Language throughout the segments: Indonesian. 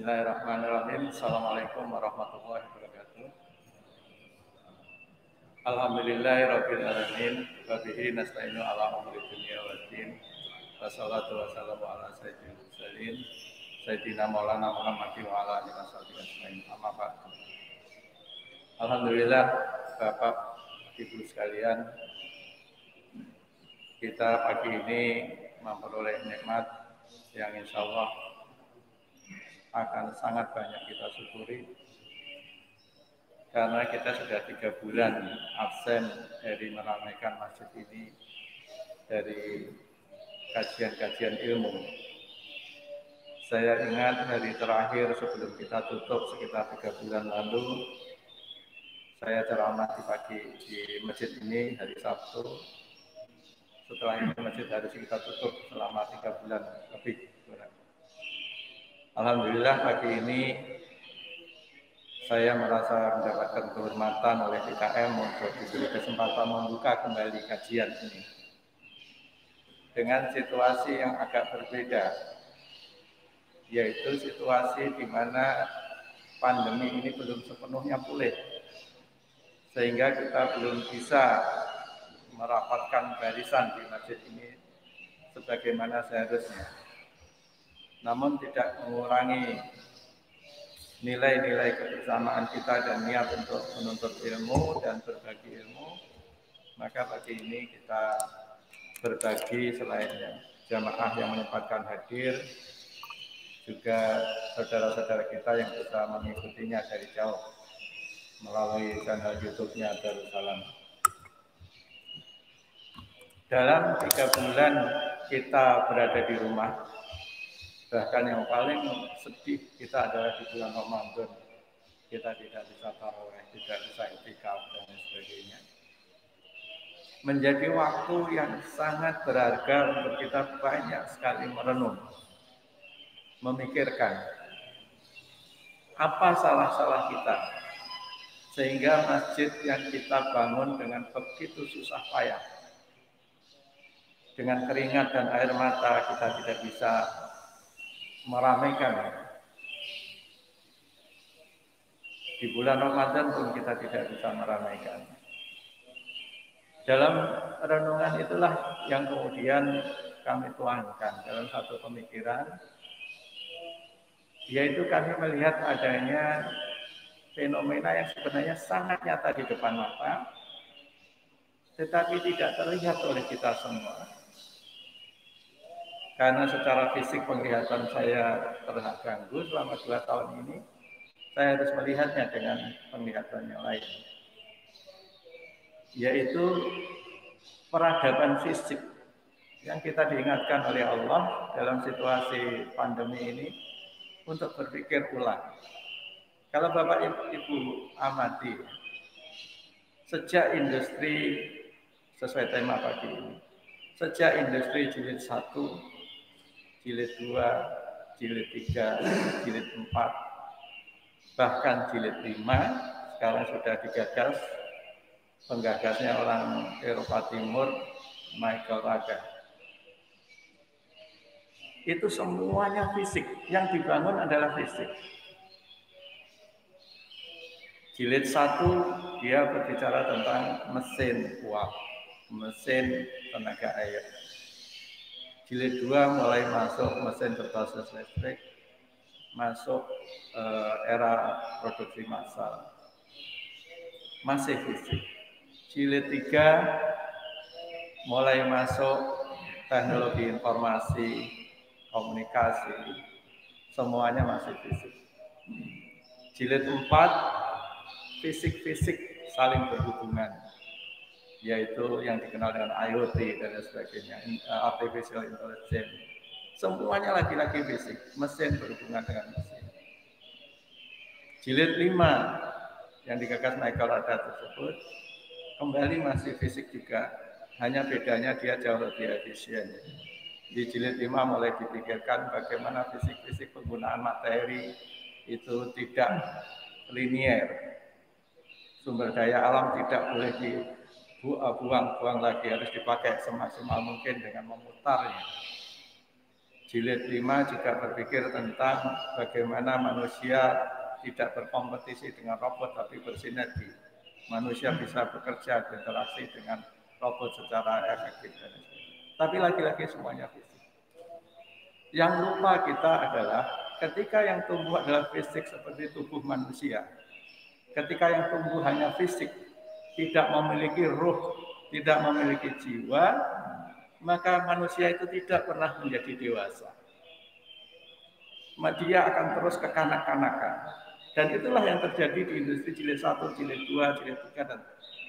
Bismillahirrahmanirrahim. Assalamualaikum warahmatullahi wabarakatuh. Alhamdulillahirabbil alamin wa bihi nasta'inu ala umuri dunya waddin. Wassalatu wassalamu ala sayyidil mursalin sayyidina Maulana Muhammad wa ala alihi washabihi ajmain. Amma ba'd. Alhamdulillah Bapak Ibu sekalian, kita pagi ini memperoleh nikmat yang insyaallah akan sangat banyak kita syukuri karena kita sudah 3 bulan absen dari meramaikan masjid ini, dari kajian-kajian ilmu. Saya ingat hari terakhir sebelum kita tutup sekitar 3 bulan lalu, saya ceramah di pagi di masjid ini hari Sabtu. Setelah itu masjid harus kita tutup selama 3 bulan lebih. Alhamdulillah pagi ini saya merasa mendapatkan kehormatan oleh DKM untuk diberi kesempatan membuka kembali kajian ini dengan situasi yang agak berbeda, yaitu situasi di mana pandemi ini belum sepenuhnya pulih, sehingga kita belum bisa merapatkan barisan di masjid ini sebagaimana seharusnya. Namun tidak mengurangi nilai-nilai kebersamaan kita dan niat untuk menuntut ilmu dan berbagi ilmu. Maka pagi ini kita berbagi selain jamaah yang menyempatkan hadir, juga saudara-saudara kita yang bisa mengikutinya dari jauh melalui channel YouTube-nya Darussalam. Dalam 3 bulan kita berada di rumah, bahkan yang paling sedih kita adalah di bulan Ramadan. Kita tidak bisa tarawih, tidak bisa i'tikaf dan sebagainya. Menjadi waktu yang sangat berharga untuk kita banyak sekali merenung, memikirkan apa salah-salah kita, sehingga masjid yang kita bangun dengan begitu susah payah, dengan keringat dan air mata, kita tidak bisa meramaikan. Di bulan Ramadan pun kita tidak bisa meramaikan. Dalam renungan itulah yang kemudian kami tuangkan dalam satu pemikiran, yaitu kami melihat adanya fenomena yang sebenarnya sangat nyata di depan mata, tetapi tidak terlihat oleh kita semua. Karena secara fisik penglihatan saya terganggu selama 2 tahun ini, saya harus melihatnya dengan penglihatan yang lain, yaitu peradaban fisik yang kita diingatkan oleh Allah dalam situasi pandemi ini untuk berpikir ulang. Kalau Bapak Ibu amati, sejak industri, sesuai tema pagi ini, sejak industri jilid 1, jilid 2, jilid 3, jilid 4, bahkan jilid 5, sekarang sudah digagas, penggagasnya orang Eropa Timur, Michael Raga. Itu semuanya fisik, yang dibangun adalah fisik. Jilid 1, dia berbicara tentang mesin uap, mesin tenaga air. Jilid 2 mulai masuk mesin berbasis listrik, masuk era produksi massal, masih fisik. Jilid 3 mulai masuk teknologi informasi, komunikasi, semuanya masih fisik. Jilid 4 fisik-fisik saling berhubungan, yaitu yang dikenal dengan IoT dan sebagainya, artificial intelligence. Semuanya lagi-lagi fisik, mesin berhubungan dengan mesin. Jilid 5 yang digagas Michael Raga tersebut kembali masih fisik juga, hanya bedanya dia jauh lebih efisien. Di jilid 5 mulai dipikirkan bagaimana fisik-fisik penggunaan materi itu tidak linier. Sumber daya alam tidak boleh dibuang-buang lagi, harus dipakai semaksimal mungkin dengan memutarnya. Jilid 5 juga berpikir tentang bagaimana manusia tidak berkompetisi dengan robot tapi bersinergi. Manusia bisa bekerja berinteraksi dengan robot secara efektif. Tapi lagi-lagi semuanya fisik. Yang lupa kita adalah ketika yang tumbuh adalah fisik seperti tubuh manusia. Ketika yang tumbuh hanya fisik, tidak memiliki ruh, tidak memiliki jiwa, maka manusia itu tidak pernah menjadi dewasa. Dia akan terus kekanak-kanakan. Dan itulah yang terjadi di industri jilid 1, jilid 2, jilid 3, dan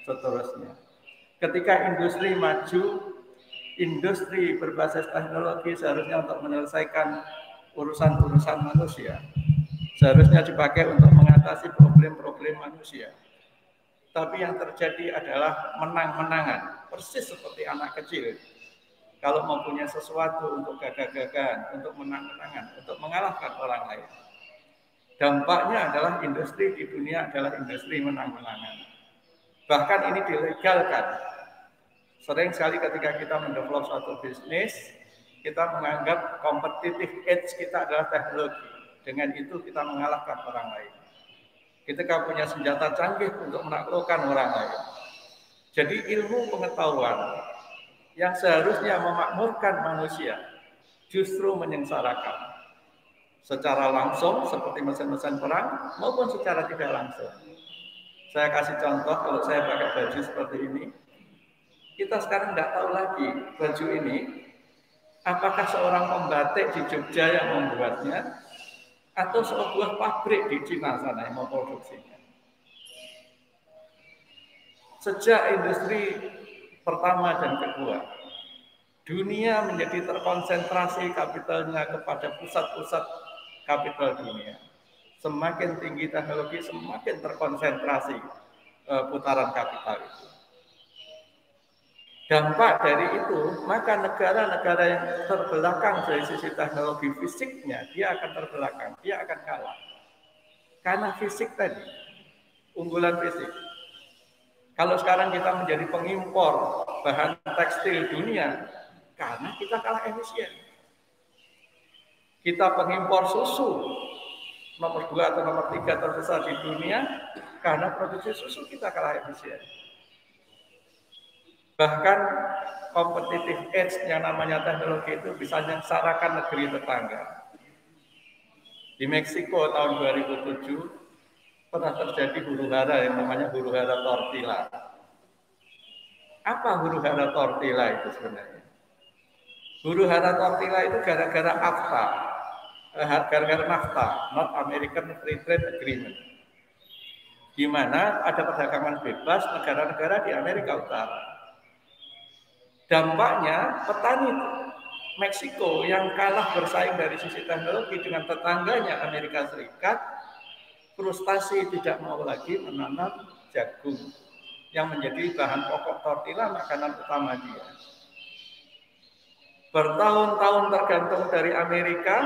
seterusnya. Ketika industri maju, industri berbasis teknologi seharusnya untuk menyelesaikan urusan-urusan manusia. Seharusnya dipakai untuk mengatasi problem-problem manusia. Tapi yang terjadi adalah menang-menangan, persis seperti anak kecil. Kalau mempunyai sesuatu untuk gagah-gagahan, untuk menang-menangan, untuk mengalahkan orang lain. Dampaknya adalah industri di dunia adalah industri menang-menangan. Bahkan ini dilegalkan. Sering sekali ketika kita mendevelop suatu bisnis, kita menganggap competitive edge kita adalah teknologi. Dengan itu kita mengalahkan orang lain. Ketika punya senjata canggih untuk menaklukkan orang lain. Jadi ilmu pengetahuan yang seharusnya memakmurkan manusia justru menyengsarakan. Secara langsung seperti mesin-mesin perang maupun secara tidak langsung. Saya kasih contoh, kalau saya pakai baju seperti ini, kita sekarang tidak tahu lagi baju ini apakah seorang pembatik di Jogja yang membuatnya atau sebuah pabrik di Cina sana yang memproduksinya. Sejak industri pertama dan kedua, dunia menjadi terkonsentrasi kapitalnya kepada pusat-pusat kapital dunia. Semakin tinggi teknologi, semakin terkonsentrasi putaran kapital itu. Dampak dari itu, maka negara-negara yang terbelakang dari sisi teknologi fisiknya, dia akan terbelakang, dia akan kalah. Karena fisik tadi, unggulan fisik. Kalau sekarang kita menjadi pengimpor bahan tekstil dunia, karena kita kalah efisien. Kita pengimpor susu, nomor 2 atau nomor 3 terbesar di dunia, karena produksi susu kita kalah efisien. Bahkan competitive edge yang namanya teknologi itu bisa menyengsarakan negeri tetangga. Di Meksiko tahun 2007 pernah terjadi huru-hara yang namanya huru-hara tortilla. Apa huru-hara tortilla itu sebenarnya? Huru-hara tortilla itu gara-gara NAFTA, North American Free Trade Agreement, di mana ada perdagangan bebas negara-negara di Amerika Utara. Dampaknya petani Meksiko yang kalah bersaing dari sisi teknologi dengan tetangganya Amerika Serikat, frustasi tidak mau lagi menanam jagung yang menjadi bahan pokok tortilla makanan utama dia. Bertahun-tahun tergantung dari Amerika,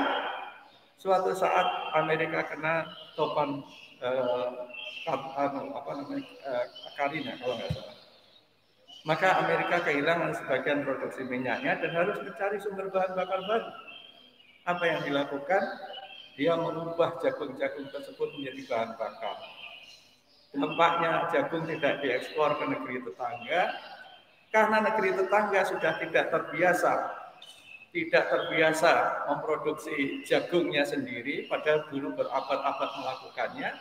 suatu saat Amerika kena topan Karina kalau nggak salah. Maka Amerika kehilangan sebagian produksi minyaknya dan harus mencari sumber bahan bakar baru. Apa yang dilakukan? Dia mengubah jagung-jagung tersebut menjadi bahan bakar. Dampaknya jagung tidak diekspor ke negeri tetangga, karena negeri tetangga sudah tidak terbiasa memproduksi jagungnya sendiri, padahal dulu berabad-abad melakukannya.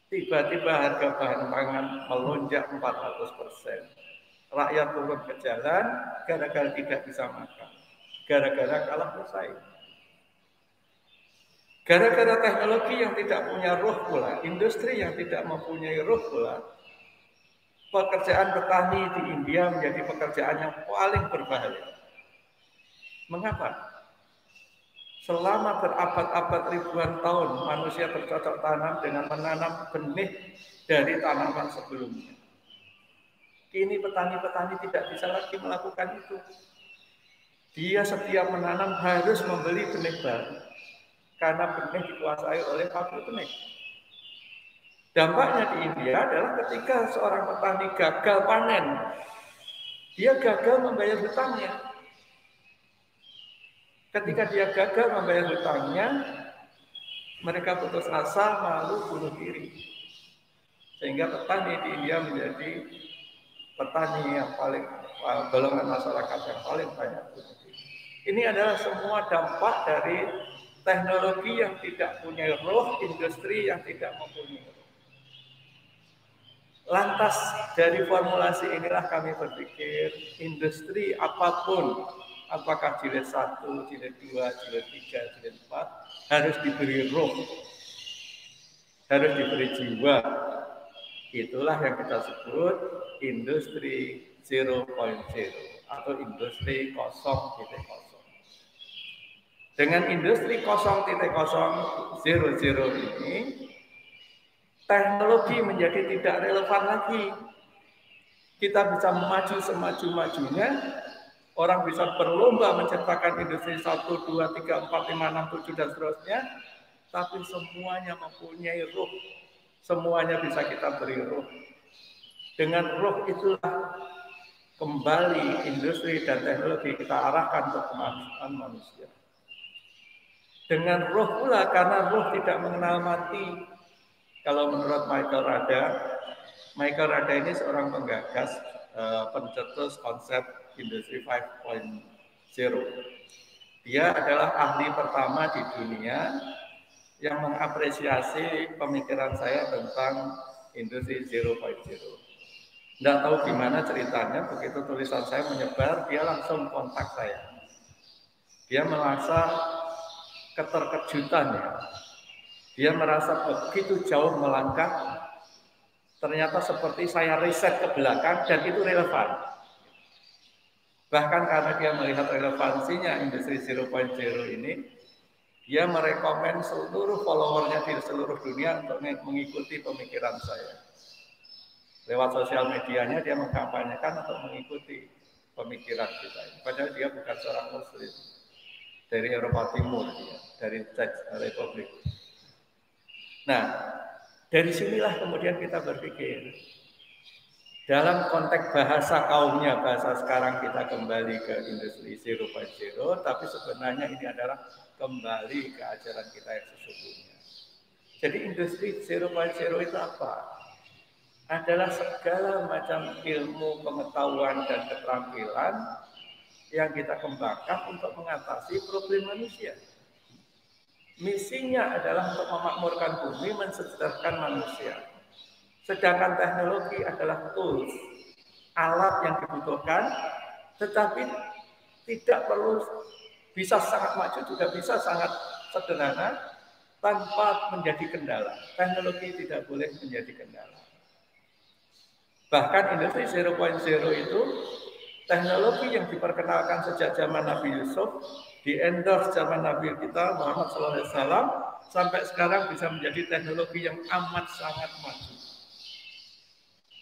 Tiba-tiba harga bahan pangan melonjak 400%. Rakyat turun ke jalan gara-gara tidak bisa makan. Gara-gara kalah bersaing. Gara-gara teknologi yang tidak punya ruh pula, industri yang tidak mempunyai ruh pula, pekerjaan petani di India menjadi pekerjaan yang paling berbahaya. Mengapa? Selama berabad-abad ribuan tahun manusia bercocok tanam dengan menanam benih dari tanaman sebelumnya. Kini petani-petani tidak bisa lagi melakukan itu. Dia setiap menanam harus membeli benih baru karena benih dikuasai oleh pabrik benih. Dampaknya di India adalah ketika seorang petani gagal panen, dia gagal membayar hutangnya. Ketika dia gagal membayar hutangnya, mereka putus asa, malu, bunuh diri. Sehingga petani di India menjadi petani yang paling, golongan masyarakat yang paling banyak bunuh diri. Ini adalah semua dampak dari teknologi yang tidak punya roh, industri yang tidak mempunyai roh. Lantas dari formulasi inilah kami berpikir industri apapun, apakah jilid 1, jilid 2, jilid 3, jilid 4, harus diberi roh, harus diberi jiwa. Itulah yang kita sebut industri 0.0 atau industri 0.0. Dengan industri 0.000 ini, teknologi menjadi tidak relevan lagi. Kita bisa maju semaju-majunya, orang bisa berlomba menciptakan industri 1, 2, 3, 4, 5, 6, 7, dan seterusnya, tapi semuanya mempunyai roh. Semuanya bisa kita beri roh. Dengan roh itulah kembali industri dan teknologi kita arahkan ke kemanusiaan manusia. Dengan roh pula, karena roh tidak mengenal mati. Kalau menurut Michael Rada ini seorang penggagas, pencetus konsep industri 5.0. Dia adalah ahli pertama di dunia yang mengapresiasi pemikiran saya tentang industri 0.0. Tidak tahu gimana ceritanya, begitu tulisan saya menyebar, dia langsung kontak saya. Dia merasa keterkejutannya. Dia merasa begitu jauh melangkah, ternyata seperti saya riset ke belakang dan itu relevan. Bahkan karena dia melihat relevansinya industri 0.0 ini, dia merekomen seluruh followernya di seluruh dunia untuk mengikuti pemikiran saya. Lewat sosial medianya dia mengkampanyekan untuk mengikuti pemikiran kita ini. Padahal dia bukan seorang muslim, dari Eropa Timur, dari Czech Republic. Nah, dari sinilah kemudian kita berpikir, dalam konteks bahasa kaumnya, bahasa sekarang kita kembali ke industri 0.0, tapi sebenarnya ini adalah kembali ke ajaran kita yang sesungguhnya. Jadi industri 0.0 itu apa? Adalah segala macam ilmu, pengetahuan, dan keterampilan yang kita kembangkan untuk mengatasi problem manusia. Misinya adalah untuk memakmurkan bumi, mensejahterakan manusia. Sedangkan teknologi adalah tools, alat yang dibutuhkan, tetapi tidak perlu bisa sangat maju, juga bisa sangat sederhana, tanpa menjadi kendala. Teknologi tidak boleh menjadi kendala. Bahkan industri 0.0 itu teknologi yang diperkenalkan sejak zaman Nabi Yusuf, di-endorse zaman Nabi kita Muhammad SAW, sampai sekarang bisa menjadi teknologi yang amat sangat maju.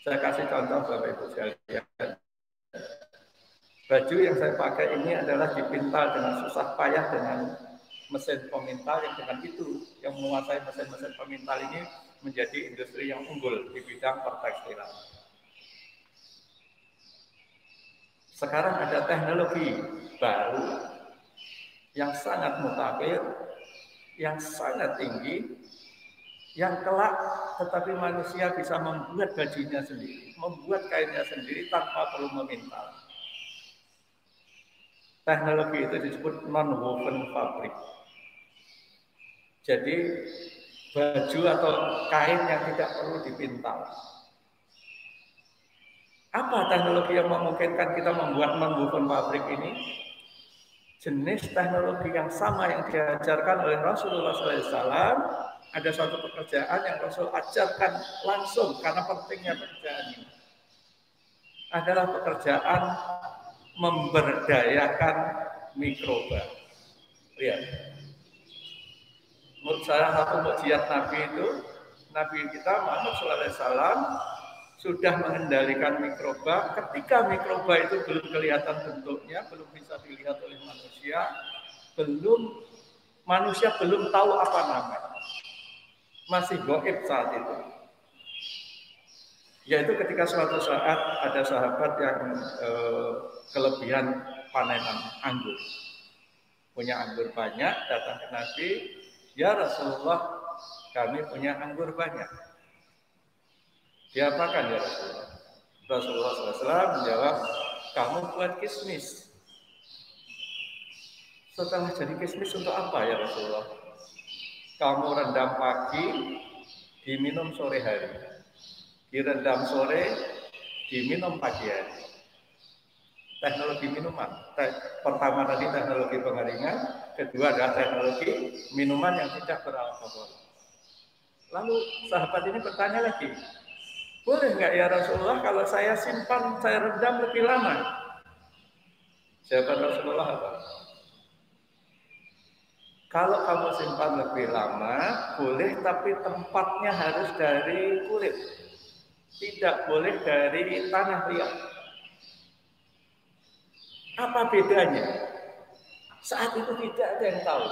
Saya kasih contoh Bapak Ibu sekalian. Baju yang saya pakai ini adalah dipintal dengan susah payah dengan mesin pemintal yang dengan itu yang menguasai mesin-mesin pemintal ini menjadi industri yang unggul di bidang pertekstilan. Sekarang ada teknologi baru yang sangat mutakhir, yang sangat tinggi, yang kelak tetapi manusia bisa membuat bajunya sendiri, membuat kainnya sendiri tanpa perlu memintal. Teknologi itu disebut non-woven fabric. Jadi baju atau kain yang tidak perlu dipintal. Apa teknologi yang memungkinkan kita membuat non-woven fabric ini? Jenis teknologi yang sama yang diajarkan oleh Rasulullah SAW, ada suatu pekerjaan yang Rasul ajarkan langsung karena pentingnya pekerjaan ini. Adalah pekerjaan memberdayakan mikroba. Lihat. Menurut saya satu mukjizat Nabi itu, Nabi kita Muhammad SAW sudah mengendalikan mikroba. Ketika mikroba itu belum kelihatan bentuknya, belum bisa dilihat oleh manusia, manusia belum tahu apa namanya, masih gaib saat itu. Yaitu ketika suatu saat ada sahabat yang kelebihan panenan anggur. punya anggur banyak, datang ke Nabi, ya Rasulullah, kami punya anggur banyak. Diapakan ya Rasulullah? Rasulullah SAW menjawab, kamu buat kismis. Setelah jadi kismis untuk apa ya Rasulullah? Kamu rendam pagi, diminum sore hari. Direndam sore, diminum pagi hari. Teknologi minuman. Pertama tadi teknologi pengeringan, kedua adalah teknologi minuman yang tidak beralkohol. Lalu sahabat ini bertanya lagi, boleh nggak ya Rasulullah kalau saya simpan, saya rendam lebih lama? Jawaban Rasulullah apa? Kalau kamu simpan lebih lama, boleh, tapi tempatnya harus dari kulit. Tidak boleh dari tanah liat. Apa bedanya? Saat itu tidak ada yang tahu.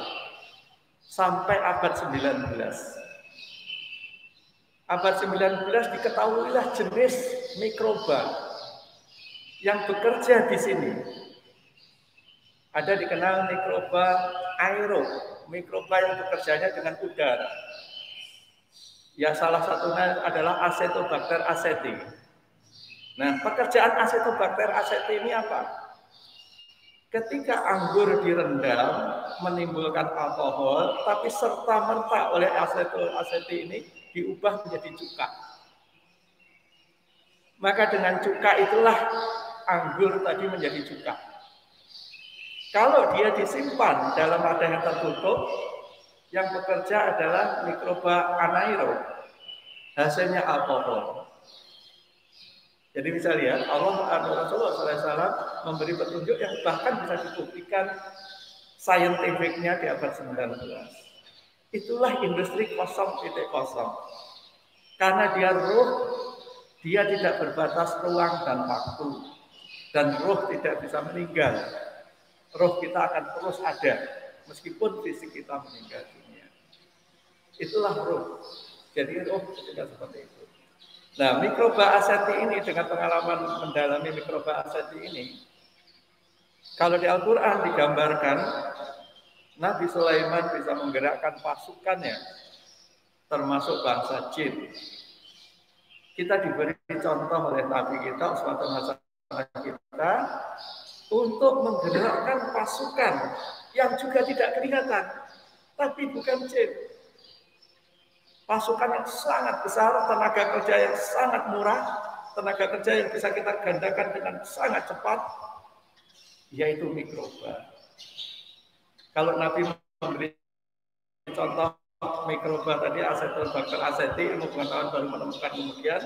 Sampai abad 19. Abad 19 diketahuilah jenis mikroba yang bekerja di sini. Ada dikenal mikroba aerob, mikroba yang bekerjanya dengan udara. Ya salah satunya adalah Acetobacter aceti. Nah, pekerjaan Acetobacter aceti ini apa? Ketika anggur direndam menimbulkan alkohol, tapi serta-merta oleh aceti ini diubah menjadi cuka. Maka dengan cuka itulah anggur tadi menjadi cuka. Kalau dia disimpan dalam wadah yang tertutup, yang bekerja adalah mikroba anaerob, hasilnya alkohol. Jadi bisa lihat Allah Rasulullah SAW memberi petunjuk yang bahkan bisa dibuktikan saintifiknya di abad 19. Itulah industri 0.0. Karena dia ruh, dia tidak berbatas ruang dan waktu. Dan ruh tidak bisa meninggal. Ruh kita akan terus ada, meskipun fisik kita meninggal dunia. Itulah ruh. Jadi ruh tidak seperti itu. Nah, mikroba aceti ini dengan pengalaman mendalami mikroba aceti ini, kalau di Al-Quran digambarkan, Nabi Sulaiman bisa menggerakkan pasukannya, termasuk bangsa jin. Kita diberi contoh oleh Nabi kita, uswatun hasanah kita, untuk menggerakkan pasukan yang juga tidak kelihatan, tapi bukan jin. Pasukan yang sangat besar, tenaga kerja yang sangat murah, tenaga kerja yang bisa kita gandakan dengan sangat cepat, yaitu mikroba. Kalau Nabi memberi contoh mikroba tadi, Acetobacter aceti, ilmu pengetahuan baru menemukan kemudian,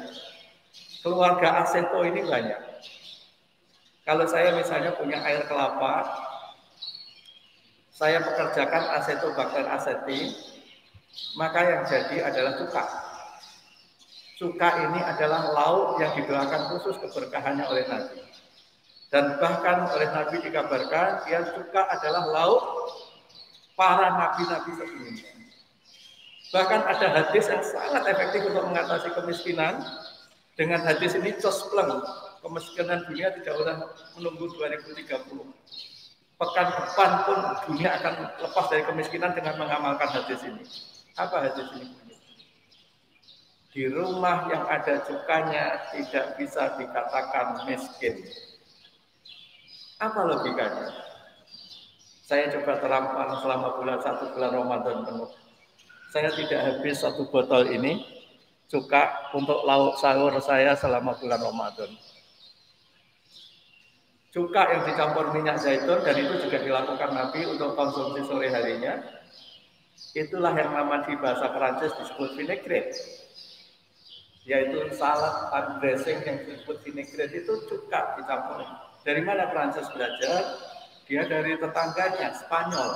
keluarga aceto ini banyak. Kalau saya misalnya punya air kelapa, saya pekerjakan Acetobacter aceti, maka yang jadi adalah cuka. Cuka ini adalah lauk yang didoakan khusus keberkahannya oleh Nabi. Dan bahkan oleh Nabi dikabarkan, dia cuka adalah lauk para nabi-nabi sebelumnya. Bahkan ada hadis yang sangat efektif untuk mengatasi kemiskinan. Dengan hadis ini cospleng, kemiskinan dunia tidak usah menunggu 2030. Pekan depan pun dunia akan lepas dari kemiskinan dengan mengamalkan hadis ini. Apa hadis ini? Di rumah yang ada cukanya tidak bisa dikatakan miskin. Apa logikanya? Saya coba terapkan selama satu bulan Ramadan penuh. Saya tidak habis satu botol ini cuka untuk lauk sahur saya selama bulan Ramadan. Cuka yang dicampur minyak zaitun, dan itu juga dilakukan Nabi untuk konsumsi sore harinya. Itulah yang nama di bahasa Perancis disebut vinaigrette, yaitu salad and dressing yang disebut vinaigrette itu cuka dicampur. Dari mana Perancis belajar? Dia dari tetangganya Spanyol.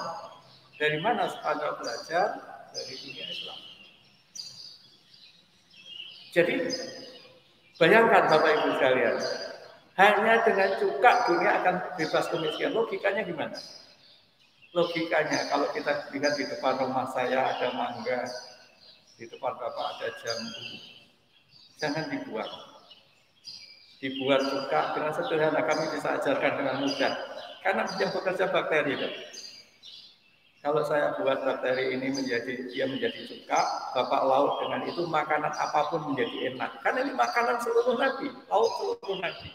Dari mana Spanyol belajar? Dari dunia Islam. Jadi bayangkan Bapak Ibu sekalian, hanya dengan cuka dunia akan bebas kemiskinan. Logikanya gimana? Logikanya kalau kita lihat di depan rumah saya ada mangga, di depan Bapak ada jambu, jangan dibuang. Dibuat cuka dengan sederhana, kami bisa ajarkan dengan mudah. Karena yang bekerja bakteri kan. Kalau saya buat bakteri ini dia menjadi cuka, Bapak lauk dengan itu makanan apapun menjadi enak. Karena ini makanan seluruh Nabi, lauk seluruh Nabi.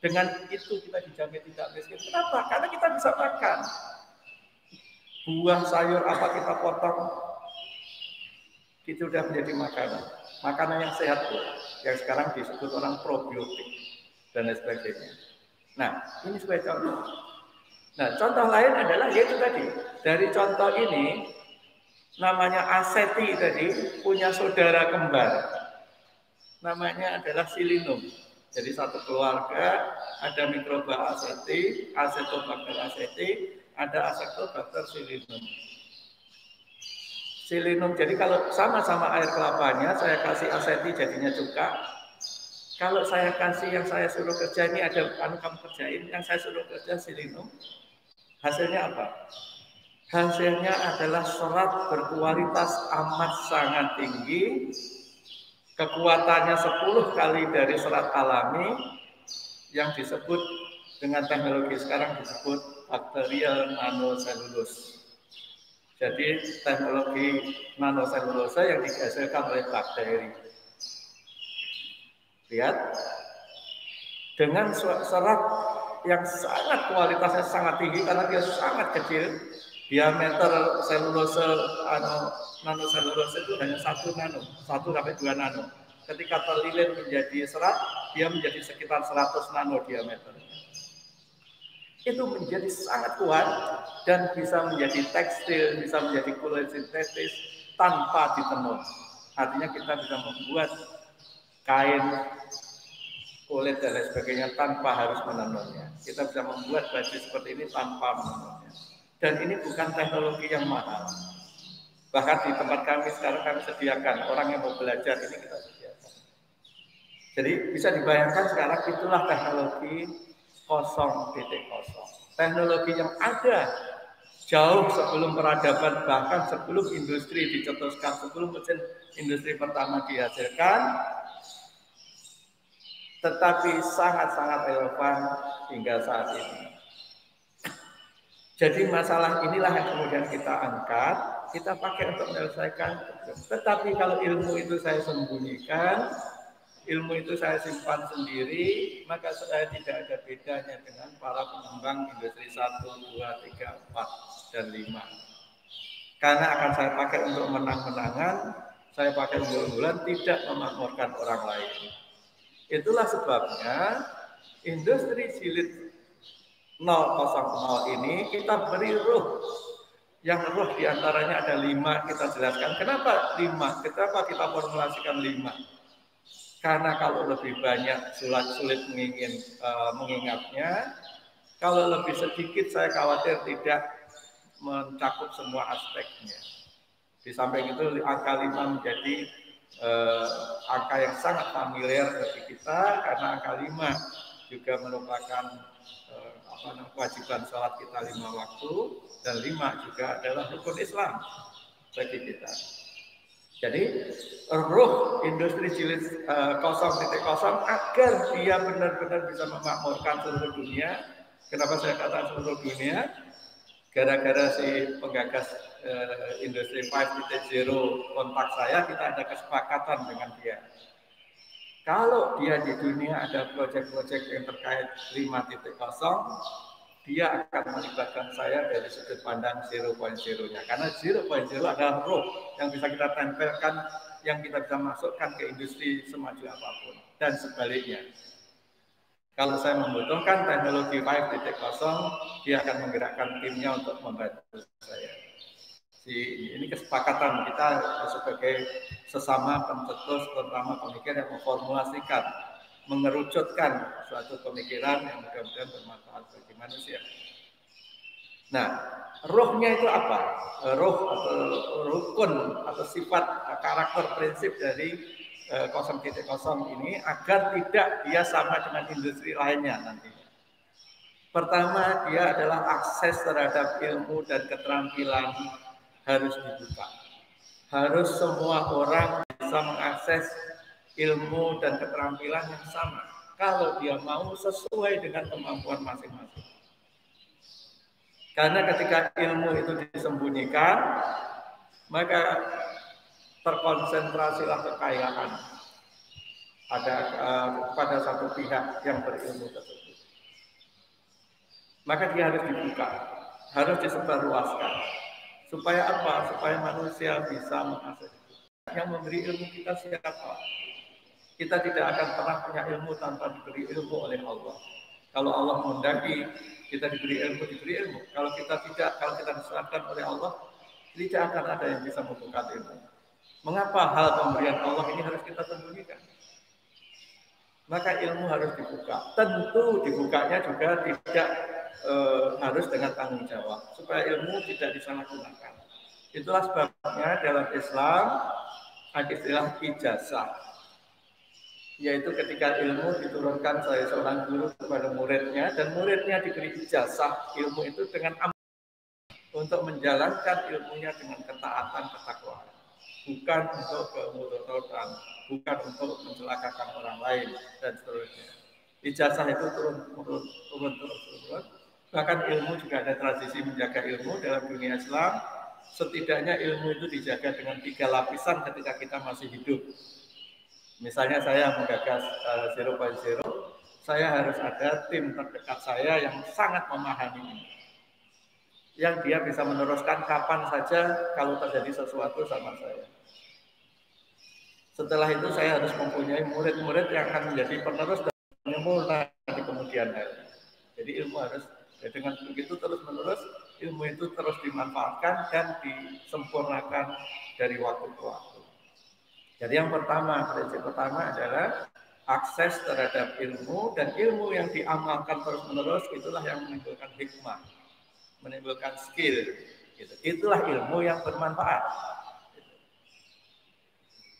Dengan itu kita dijamin tidak miskin. Kenapa? Karena kita bisa makan. Buah sayur apa kita potong, itu sudah menjadi makanan. Makanan yang sehat tuh, yang sekarang disebut orang probiotik dan lain sebagainya. Nah, ini sebagai contoh. Nah, contoh lain adalah yaitu tadi. Dari contoh ini, namanya Aseti tadi, punya saudara kembar. Namanya adalah Silinum. Jadi satu keluarga, ada mikroba Aseti, Acetobacter aseti, ada Acetobacter Silinum. Silinum, jadi kalau sama-sama air kelapanya, saya kasih aseti jadinya cuka. Kalau saya kasih yang saya suruh kerja, ini ada kamu kerjain, yang saya suruh kerja silinum, hasilnya apa? Hasilnya adalah serat berkualitas amat sangat tinggi, kekuatannya 10 kali dari serat alami, yang disebut dengan teknologi sekarang disebut bacterial nanoselulose. Jadi teknologi nanoselulose yang dihasilkan oleh bakteri. Lihat, dengan serat yang sangat kualitasnya sangat tinggi karena dia sangat kecil, diameter selulose nanoselulose itu hanya 1 nano, 1 sampai 2 nano. Ketika terlilin menjadi serat, dia menjadi sekitar 100 nano diameter. Itu menjadi sangat kuat dan bisa menjadi tekstil, bisa menjadi kulit sintetis tanpa ditenun. Artinya kita bisa membuat kain, kulit dan lain sebagainya tanpa harus menenunnya. Kita bisa membuat baju seperti ini tanpa menenunnya. Dan ini bukan teknologi yang mahal. Bahkan di tempat kami sekarang kami sediakan, orang yang mau belajar ini kita sediakan. Jadi bisa dibayangkan sekarang itulah teknologi 0.0. Teknologi yang ada jauh sebelum peradaban, bahkan sebelum industri dicetuskan, sebelum mesin industri pertama dihasilkan, tetapi sangat-sangat relevan hingga saat ini. Jadi masalah inilah yang kemudian kita angkat, kita pakai untuk menyelesaikan. Tetapi kalau ilmu itu saya sembunyikan, ilmu itu saya simpan sendiri, maka saya tidak ada bedanya dengan para pengembang industri 1, 2, 3, 4, dan 5. Karena akan saya pakai untuk menang-menangan, saya pakai unggulan tidak memakmurkan orang lain. Itulah sebabnya industri jilid 000 ini kita beri ruh. Yang ruh diantaranya ada 5, kita jelaskan. Kenapa 5? Kenapa kita formulasikan 5? Karena kalau lebih banyak sulit mengingatnya. Kalau lebih sedikit saya khawatir tidak mencakup semua aspeknya. Di samping itu angka 5 menjadi angka yang sangat familiar bagi kita karena angka 5 juga merupakan kewajiban sholat kita 5 waktu dan 5 juga adalah rukun Islam bagi kita. Jadi ruh industri jilid 0.0 agar dia benar-benar bisa memakmurkan seluruh dunia. Kenapa saya katakan seluruh dunia? Gara-gara si penggagas industri 5.0 kontak saya, kita ada kesepakatan dengan dia. Kalau dia di dunia ada proyek-proyek yang terkait 5.0, dia akan melibatkan saya dari sudut pandang 0.0-nya. Karena 0.0 adalah roh yang bisa kita tempelkan, yang kita bisa masukkan ke industri semaju apapun. Dan sebaliknya. Kalau saya membutuhkan teknologi 5.0, dia akan menggerakkan timnya untuk membantu saya. Ini kesepakatan kita sebagai sesama pencetus, terutama pemikir yang memformulasikan, mengerucutkan suatu pemikiran yang mudah-mudahan bermanfaat bagi manusia. Nah, rohnya itu apa? Roh atau rukun atau sifat karakter prinsip dari 0.0 ini agar tidak dia sama dengan industri lainnya nantinya. Pertama, dia adalah akses terhadap ilmu dan keterampilan harus dibuka. Harus semua orang bisa mengakses ilmu dan keterampilan yang sama. Kalau dia mau sesuai dengan kemampuan masing-masing. Karena ketika ilmu itu disembunyikan, maka terkonsentrasilah kekayaan pada satu pihak yang berilmu tersebut. Maka dia harus dibuka, harus disebarluaskan. Supaya apa? Supaya manusia bisa mengakses. Yang memberi ilmu kita siapa? Kita tidak akan pernah punya ilmu tanpa diberi ilmu oleh Allah. Kalau Allah menghendaki kita diberi ilmu. Kalau kita tidak, kalau kita diserahkan oleh Allah, tidak akan ada yang bisa membuka ilmu. Mengapa hal pemberian Allah ini harus kita sembunyikan? Maka ilmu harus dibuka. Tentu dibukanya juga tidak harus dengan tanggung jawab, supaya ilmu tidak disalahgunakan. Itulah sebabnya dalam Islam ada istilah ijazah, yaitu ketika ilmu diturunkan oleh seorang guru kepada muridnya, dan muridnya diberi ijazah ilmu itu dengan untuk menjalankan ilmunya dengan ketaatan, ketakwaan, bukan untuk kemudaratan, bukan untuk mencelakakan orang lain dan seterusnya. Ijazah itu turun. Bahkan ilmu juga ada tradisi menjaga ilmu dalam dunia Islam. Setidaknya ilmu itu dijaga dengan 3 lapisan ketika kita masih hidup. Misalnya saya menggagas 0.0, saya harus ada tim terdekat saya yang sangat memahami ini, yang dia bisa meneruskan kapan saja kalau terjadi sesuatu sama saya. Setelah itu saya harus mempunyai murid-murid yang akan menjadi penerus dan menyempurna di kemudian hari. Jadi ilmu harus, dengan begitu terus-menerus, ilmu itu terus dimanfaatkan dan disempurnakan dari waktu ke waktu. Jadi yang pertama, prinsip pertama adalah akses terhadap ilmu, dan ilmu yang diamalkan terus-menerus itulah yang menimbulkan hikmah, menimbulkan skill. Gitu. Itulah ilmu yang bermanfaat.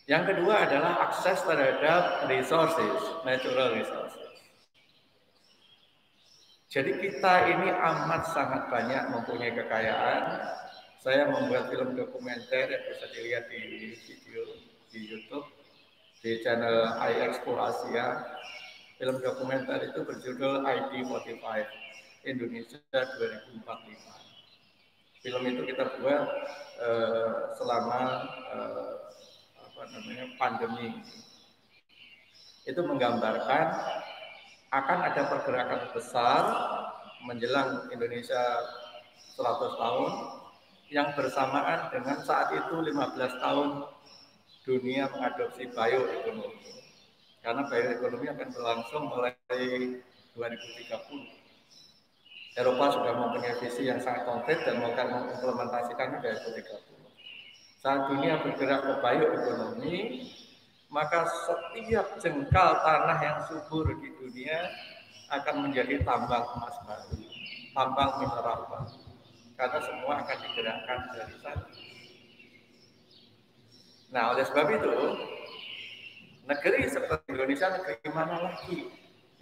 Yang kedua adalah akses terhadap resources, natural resources. Jadi kita ini amat sangat banyak mempunyai kekayaan. Saya membuat film dokumenter yang bisa dilihat di video di YouTube, di channel iExpo Asia. Film dokumenter itu berjudul ID45 Indonesia 2045. Film itu kita buat selama pandemi. Itu menggambarkan akan ada pergerakan besar menjelang Indonesia 100 tahun yang bersamaan dengan saat itu 15 tahun dunia mengadopsi bioekonomi. Karena bioekonomi akan berlangsung mulai 2030. Eropa sudah mempunyai visi yang sangat konkret dan akan mengimplementasikannya dari 2030. Saat dunia bergerak ke bioekonomi, maka setiap jengkal tanah yang subur di dunia akan menjadi tambang emas baru, tambang mineral baru, karena semua akan digerakkan dari sana. Nah, oleh sebab itu, negeri seperti Indonesia, negeri mana lagi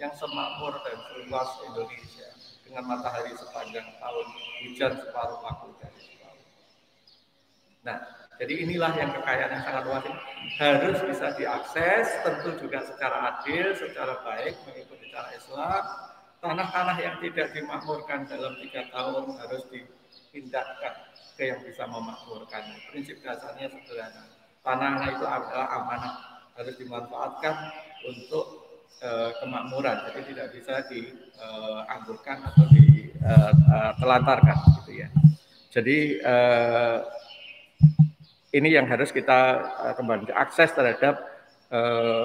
yang semakmur dan seluas Indonesia, dengan matahari sepanjang tahun, hujan separuh waktu dari separuh. Nah, jadi inilah yang kekayaan yang sangat luas ini harus bisa diakses, tentu juga secara adil, secara baik, mengikuti cara Islam. Tanah-tanah yang tidak dimakmurkan dalam 3 tahun harus dipindahkan ke yang bisa memakmurkan. Prinsip dasarnya sederhana. Tanah itu adalah amanah, harus dimanfaatkan untuk kemakmuran, jadi tidak bisa dianggukan atau ditelantarkan, gitu ya. Jadi ini yang harus kita kembali, akses terhadap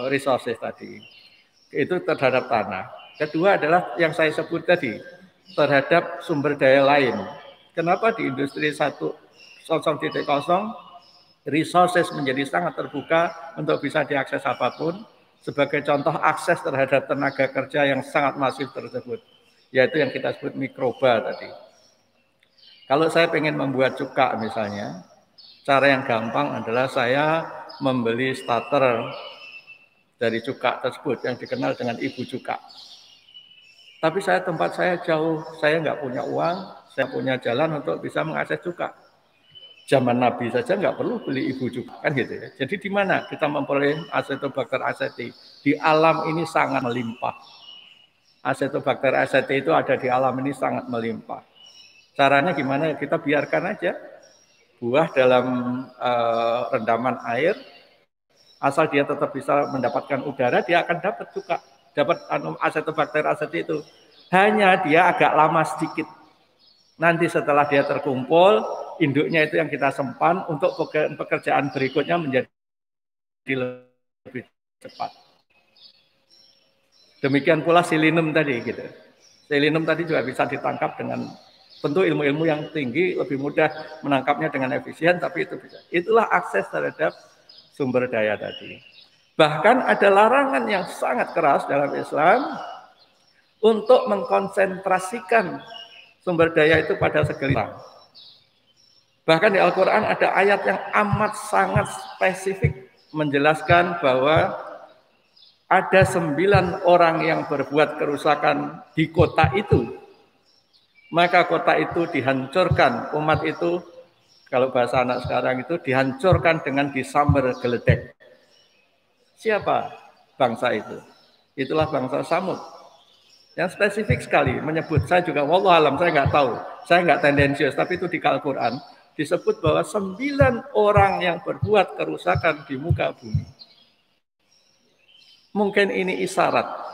resources tadi. Itu terhadap tanah. Kedua adalah yang saya sebut tadi, terhadap sumber daya lain. Kenapa di industri 1.0 resources menjadi sangat terbuka untuk bisa diakses apapun? Sebagai contoh, akses terhadap tenaga kerja yang sangat masif tersebut, yaitu yang kita sebut mikroba tadi. Kalau saya ingin membuat cuka misalnya, cara yang gampang adalah saya membeli starter dari cuka tersebut yang dikenal dengan ibu cuka. Tapi tempat saya jauh, saya nggak punya uang, saya punya jalan untuk bisa mengakses cuka. Zaman Nabi saja nggak perlu beli ibu cuka, kan gitu ya. Jadi di mana kita memperoleh Acetobacter aceti? Di alam ini sangat melimpah. Acetobacter aceti itu ada di alam ini sangat melimpah. Caranya gimana? Kita biarkan aja buah dalam rendaman air, asal dia tetap bisa mendapatkan udara, dia akan dapat acetobakter aset itu. Hanya dia agak lama sedikit. Nanti setelah dia terkumpul, induknya itu yang kita simpan untuk pekerjaan berikutnya menjadi lebih cepat. Demikian pula selenum tadi gitu. Selenum tadi juga bisa ditangkap dengan tentu ilmu-ilmu yang tinggi, lebih mudah menangkapnya dengan efisien, tapi itu bisa. Itulah akses terhadap sumber daya tadi. Bahkan ada larangan yang sangat keras dalam Islam untuk mengkonsentrasikan sumber daya itu pada segelintir. Bahkan di Al-Quran ada ayat yang amat sangat spesifik menjelaskan bahwa ada 9 orang yang berbuat kerusakan di kota itu. Maka kota itu dihancurkan, umat itu, kalau bahasa anak sekarang itu dihancurkan dengan disambar geledek. Siapa bangsa itu? Itulah bangsa Samud. Yang spesifik sekali menyebut, saya juga wallahualam, saya nggak tahu, saya nggak tendensius, tapi itu di Al-Quran disebut bahwa 9 orang yang berbuat kerusakan di muka bumi. Mungkin ini isyarat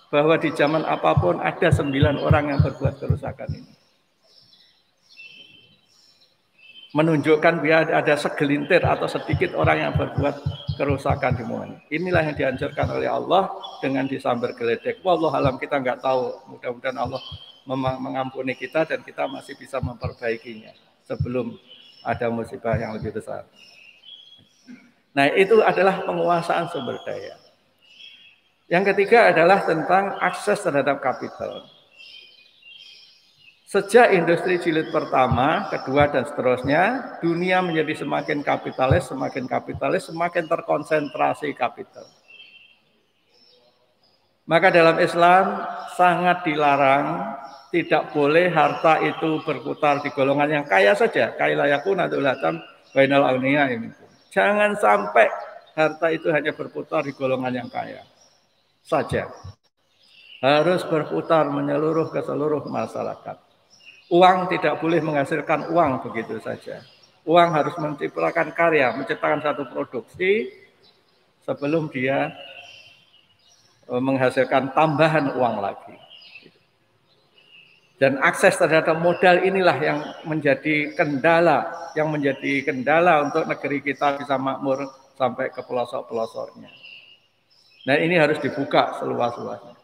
bahwa di zaman apapun ada 9 orang yang berbuat kerusakan ini. Menunjukkan biar ada segelintir atau sedikit orang yang berbuat kerusakan di muka. Inilah yang dihancurkan oleh Allah dengan disambar geledek. Wallahualam, kita nggak tahu. Mudah-mudahan Allah mengampuni kita dan kita masih bisa memperbaikinya sebelum ada musibah yang lebih besar. Nah, itu adalah penguasaan sumber daya. Yang ketiga adalah tentang akses terhadap kapital. Sejak industri jilid pertama, kedua, dan seterusnya, dunia menjadi semakin kapitalis, semakin terkonsentrasi kapital. Maka dalam Islam sangat dilarang, tidak boleh harta itu berputar di golongan yang kaya saja. Kailayakun adulatan bainal agniya ini. Jangan sampai harta itu hanya berputar di golongan yang kaya saja. Harus berputar menyeluruh ke seluruh masyarakat. Uang tidak boleh menghasilkan uang begitu saja. Uang harus menciptakan karya, menciptakan satu produksi sebelum dia menghasilkan tambahan uang lagi. Dan akses terhadap modal inilah yang menjadi kendala untuk negeri kita bisa makmur sampai ke pelosok-pelosoknya. Nah, ini harus dibuka seluas-luasnya.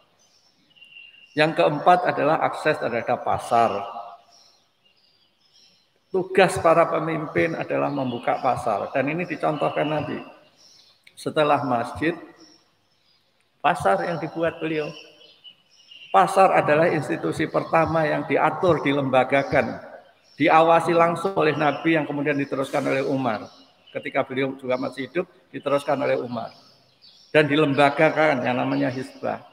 Yang keempat adalah akses terhadap pasar. Tugas para pemimpin adalah membuka pasar. Dan ini dicontohkan Nabi. Setelah masjid, pasar yang dibuat beliau. Pasar adalah institusi pertama yang diatur, dilembagakan. Diawasi langsung oleh Nabi yang kemudian diteruskan oleh Umar. Ketika beliau juga masih hidup, diteruskan oleh Umar. Dan dilembagakan yang namanya Hizbah.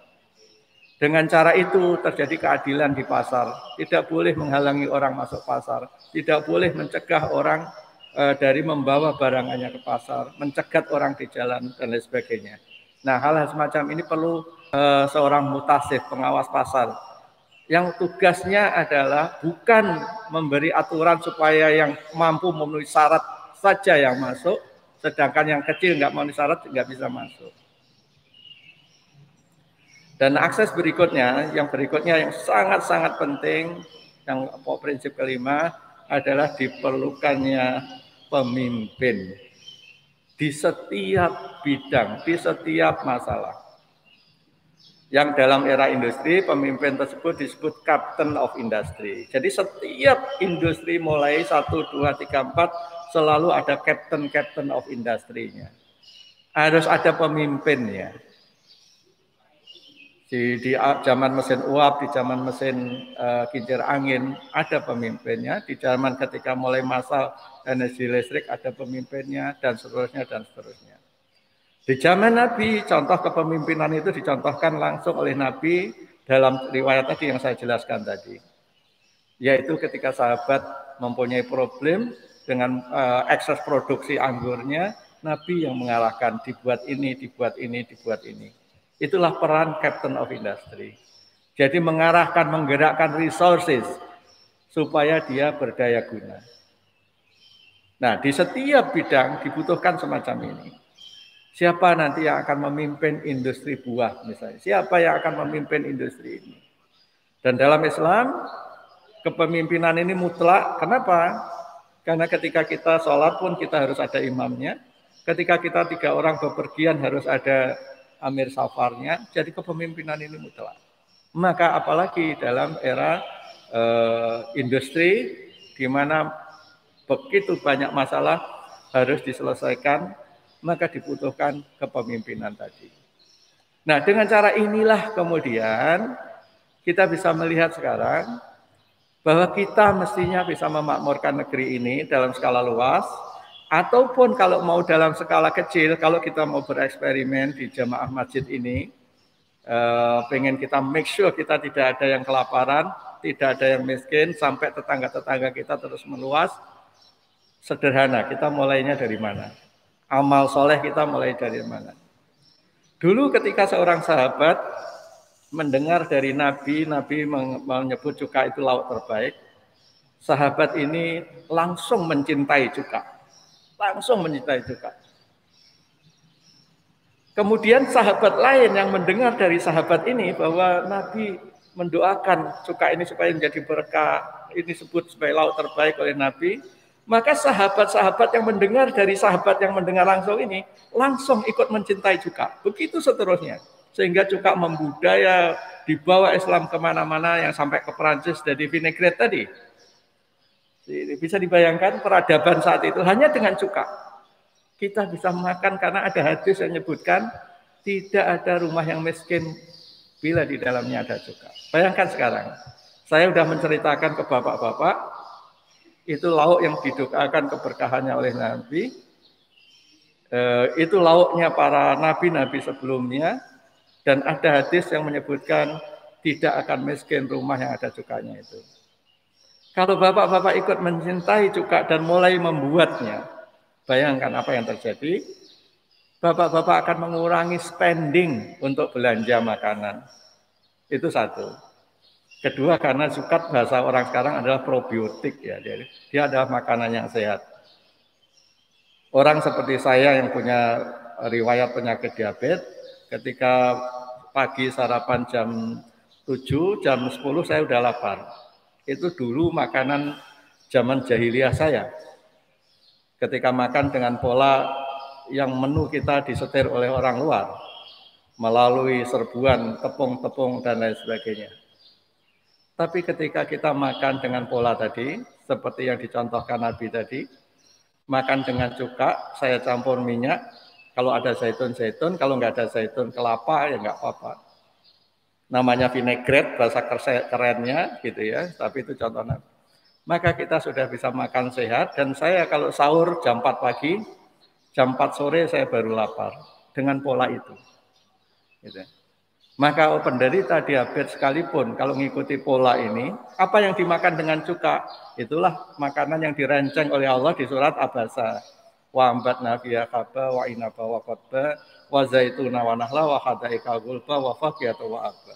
Dengan cara itu terjadi keadilan di pasar. Tidak boleh menghalangi orang masuk pasar. Tidak boleh mencegah orang dari membawa barangannya ke pasar. Mencegat orang di jalan dan lain sebagainya. Nah, hal semacam ini perlu seorang mutasif, pengawas pasar. Yang tugasnya adalah bukan memberi aturan supaya yang mampu memenuhi syarat saja yang masuk. Sedangkan yang kecil nggak memenuhi syarat nggak bisa masuk. Dan akses berikutnya, yang sangat-sangat penting, yang prinsip kelima adalah diperlukannya pemimpin di setiap bidang, di setiap masalah. Yang dalam era industri, pemimpin tersebut disebut Captain of Industry. Jadi setiap industri mulai 1, 2, 3, 4 selalu ada Captain of Industry-nya. Harus ada pemimpinnya. Di zaman mesin uap, di zaman mesin kincir angin ada pemimpinnya, di zaman ketika mulai masal energi listrik ada pemimpinnya, dan seterusnya dan seterusnya. Di zaman Nabi, contoh kepemimpinan itu dicontohkan langsung oleh Nabi dalam riwayat tadi yang saya jelaskan tadi, yaitu ketika sahabat mempunyai problem dengan ekses produksi anggurnya, Nabi yang mengarahkan, dibuat ini, dibuat ini, dibuat ini. Itulah peran Captain of Industry. Jadi mengarahkan, menggerakkan resources supaya dia berdaya guna. Nah, di setiap bidang dibutuhkan semacam ini. Siapa nanti yang akan memimpin industri buah misalnya? Siapa yang akan memimpin industri ini? Dan dalam Islam, kepemimpinan ini mutlak. Kenapa? Karena ketika kita sholat pun kita harus ada imamnya. Ketika kita 3 orang bepergian harus ada amir safarnya. Jadi kepemimpinan ini mutlak. Maka apalagi dalam era industri di mana begitu banyak masalah harus diselesaikan, maka dibutuhkan kepemimpinan tadi. Nah, dengan cara inilah kemudian kita bisa melihat sekarang bahwa kita mestinya bisa memakmurkan negeri ini dalam skala luas, ataupun kalau mau dalam skala kecil, kalau kita mau bereksperimen di jamaah masjid ini, pengen kita make sure kita tidak ada yang kelaparan, tidak ada yang miskin, sampai tetangga-tetangga kita terus meluas. Sederhana, kita mulainya dari mana? Amal soleh kita mulai dari mana? Dulu ketika seorang sahabat mendengar dari Nabi menyebut cuka itu lauk terbaik, sahabat ini langsung mencintai cuka. Langsung mencintai cuka. Kemudian sahabat lain yang mendengar dari sahabat ini bahwa Nabi mendoakan cuka ini supaya menjadi berkah, ini disebut sebagai lauk terbaik oleh Nabi, maka sahabat-sahabat yang mendengar dari sahabat yang mendengar langsung ini langsung ikut mencintai cuka. Begitu seterusnya. Sehingga cuka membudaya, dibawa Islam kemana-mana yang sampai ke Perancis dari vinaigrette tadi. Bisa dibayangkan peradaban saat itu hanya dengan cuka. Kita bisa makan karena ada hadis yang menyebutkan tidak ada rumah yang miskin bila di dalamnya ada cuka. Bayangkan sekarang, saya sudah menceritakan ke bapak-bapak, itu lauk yang didoakan keberkahannya oleh Nabi, itu lauknya para nabi-nabi sebelumnya, dan ada hadis yang menyebutkan tidak akan miskin rumah yang ada cukanya itu. Kalau bapak-bapak ikut mencintai cuka dan mulai membuatnya, bayangkan apa yang terjadi. Bapak-bapak akan mengurangi spending untuk belanja makanan. Itu satu. Kedua, karena zukat bahasa orang sekarang adalah probiotik ya, dia adalah makanan yang sehat. Orang seperti saya yang punya riwayat penyakit diabetes, ketika pagi sarapan jam 7, jam 10 saya udah lapar. Itu dulu makanan zaman jahiliyah saya. Ketika makan dengan pola yang menu kita disetir oleh orang luar, melalui serbuan, tepung-tepung dan lain sebagainya. Tapi ketika kita makan dengan pola tadi, seperti yang dicontohkan Nabi tadi, makan dengan cuka, saya campur minyak, kalau ada zaitun-zaitun, kalau nggak ada zaitun kelapa ya nggak apa-apa. Namanya vinaigrette, bahasa kerennya gitu ya, tapi itu contoh Nabi. Maka kita sudah bisa makan sehat, dan saya kalau sahur jam 4 pagi, jam 4 sore saya baru lapar, dengan pola itu. Gitu. Maka penderita diabetes sekalipun kalau mengikuti pola ini, apa yang dimakan dengan cuka, itulah makanan yang dirancang oleh Allah di surat Abasa. Wa ambatna fiha habba wa inaba wa qadba wa zaituna wa nahla wa hadaika gulba wa faqiyata wa abba.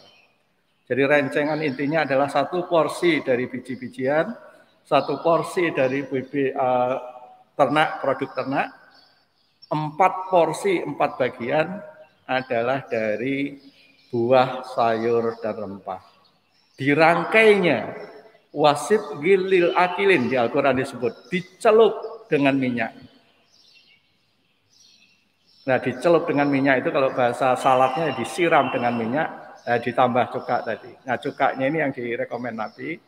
Jadi rancangan intinya adalah satu porsi dari biji-bijian, satu porsi dari ternak, produk ternak, 4 porsi, 4 bagian adalah dari buah, sayur, dan rempah. Dirangkainya wasit gilil akilin di Al-Quran disebut, dicelup dengan minyak. Nah, dicelup dengan minyak itu kalau bahasa saladnya disiram dengan minyak, ditambah cuka tadi. Nah, cukanya ini yang direkomend Nabi,